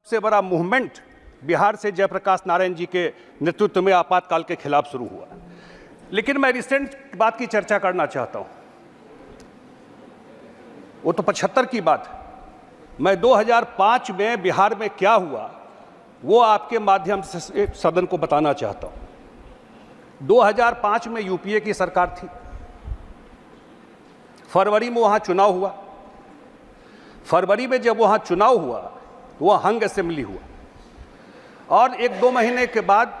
सबसे बड़ा मूवमेंट बिहार से जयप्रकाश नारायण जी के नेतृत्व में आपातकाल के खिलाफ शुरू हुआ। लेकिन मैं रिसेंट बात की चर्चा करना चाहता हूं। वो तो 75 की बात है। मैं 2005 में बिहार में क्या हुआ वो आपके माध्यम से सदन को बताना चाहता हूं। 2005 में यूपीए की सरकार थी। फरवरी में वहां चुनाव हुआ। फरवरी में जब वहां चुनाव हुआ तो वह हंग असेंबली हुआ और 1-2 महीने के बाद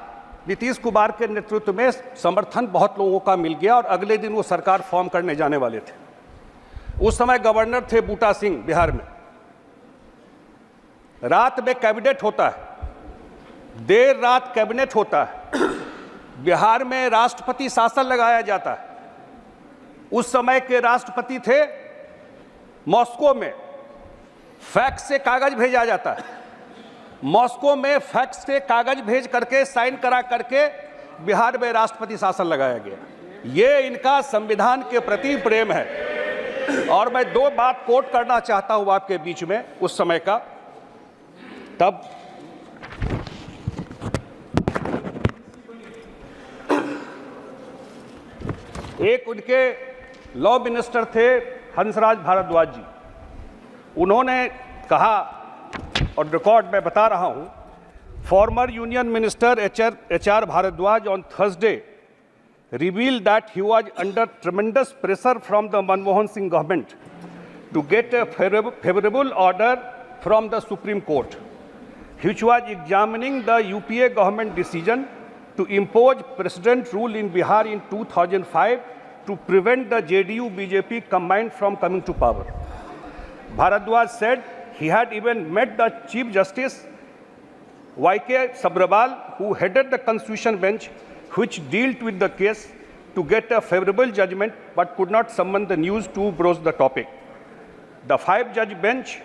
नीतीश कुमार के नेतृत्व में समर्थन बहुत लोगों का मिल गया और अगले दिन वो सरकार फॉर्म करने जाने वाले थे। उस समय गवर्नर थे बूटा सिंह बिहार में। रात में कैबिनेट होता है, देर रात कैबिनेट होता है, बिहार में राष्ट्रपति शासन लगाया जाता है। उस समय के राष्ट्रपति थे मॉस्को में, फैक्स से कागज भेजा जाता है। मॉस्को में फैक्स से कागज भेज करके साइन करा करके बिहार में राष्ट्रपति शासन लगाया गया। ये इनका संविधान के प्रति प्रेम है। और मैं 2 बात कोट करना चाहता हूं आपके बीच में उस समय का। तब एक उनके लॉ मिनिस्टर थे हंसराज भारद्वाज जी। उन्होंने कहा और रिकॉर्ड में बता रहा हूं, former union minister HR Bhardwaj on Thursday revealed that he was under tremendous pressure from the Manmohan Singh government to get a favorable order from the Supreme Court, which was examining the UPA government decision to impose president rule in Bihar in 2005 to prevent the JDU-BJP combined from coming to power. Bharadwaj said he had even met the Chief Justice Y.K. Sabharwal, who headed the Constitution Bench, which dealt with the case, to get a favorable judgment, but could not summon the news to broach the topic. The 5-judge bench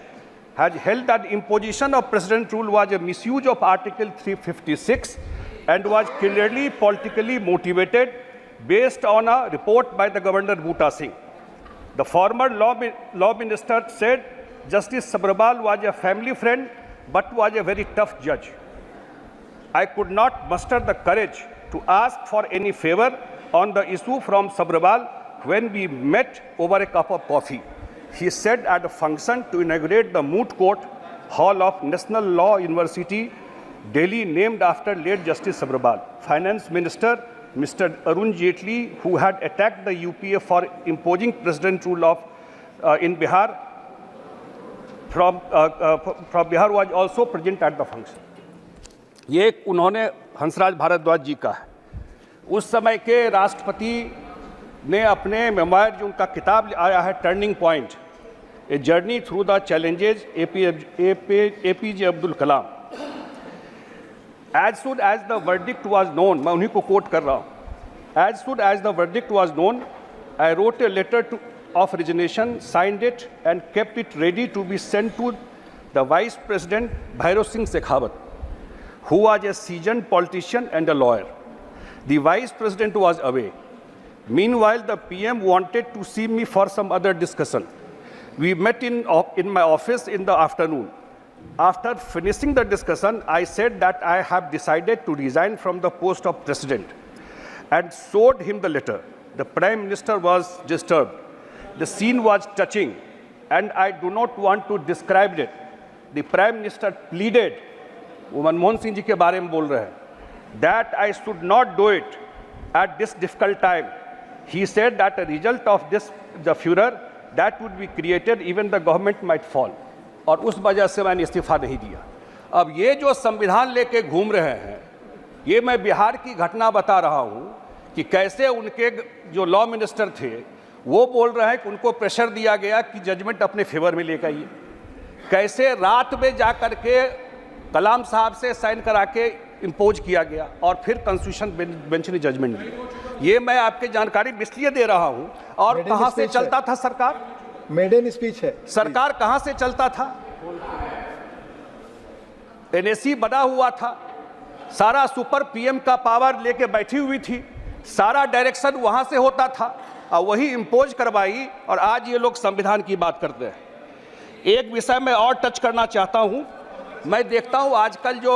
has held that imposition of president rule was a misuse of Article 356 and was clearly politically motivated based on a report by the Governor Boota Singh. The former law minister said Justice Sabharwal was a family friend but was a very tough judge. I could not muster the courage to ask for any favor on the issue from Sabharwal when we met over a cup of coffee, he said at a function to inaugurate the Moot Court Hall of National Law University, Delhi, named after late Justice Sabharwal. Finance Minister Mr. Arun Jaitley, who had attacked the UPA for imposing president rule in Bihar from Bihar, was also present at the function. ये उन्होंने हंसराज भारद्वाज जी का है। उस समय के राष्ट्रपति ने अपने मेमोयर जो उनका किताब आया है turning point, a journey through the challenges APJ Abdul Kalam, as soon as the verdict was known, मैं उन्हीं को कोट कर रहा हूँ, as soon as the verdict was known I wrote a letter of resignation, signed it and kept it ready to be sent to the vice president Bhairon Singh Shekhawat, who was a seasoned politician and a lawyer. The vice president was away. Meanwhile, the PM wanted to see me for some other discussion. We met in my office in the afternoon. After finishing the discussion, I said that I have decided to resign from the post of president and showed him the letter. The Prime Minister was disturbed. The scene was touching and I do not want to describe it. The Prime Minister pleaded, वो मनमोहन सिंह जी के बारे में बोल रहे हैं, that I should not do it at this difficult time. He said that a result of this, the furor that would be created, even the government might fall. और उस वजह से मैंने इस्तीफा नहीं दिया। अब ये जो संविधान लेके घूम रहे हैं, ये मैं बिहार की घटना बता रहा हूँ कि कैसे उनके जो लॉ मिनिस्टर थे वो बोल रहे हैं कि उनको प्रेशर दिया गया कि जजमेंट अपने फेवर में लेकर आइए। कैसे रात में जा कर के कलाम साहब से साइन करा के इम्पोज किया गया और फिर कॉन्स्टिट्यूशन बेंच ने जजमेंट दी। ये मैं आपके जानकारी इसलिए दे रहा हूं। और कहां से चलता था सरकार? मेडन स्पीच है। सरकार कहां से चलता था? NSC बना हुआ था, सारा सुपर PM का पावर लेके बैठी हुई थी, सारा डायरेक्शन वहां से होता था और वही इम्पोज करवाई और आज ये लोग संविधान की बात करते हैं। एक विषय में और टच करना चाहता हूं मैं देखता हूं आजकल जो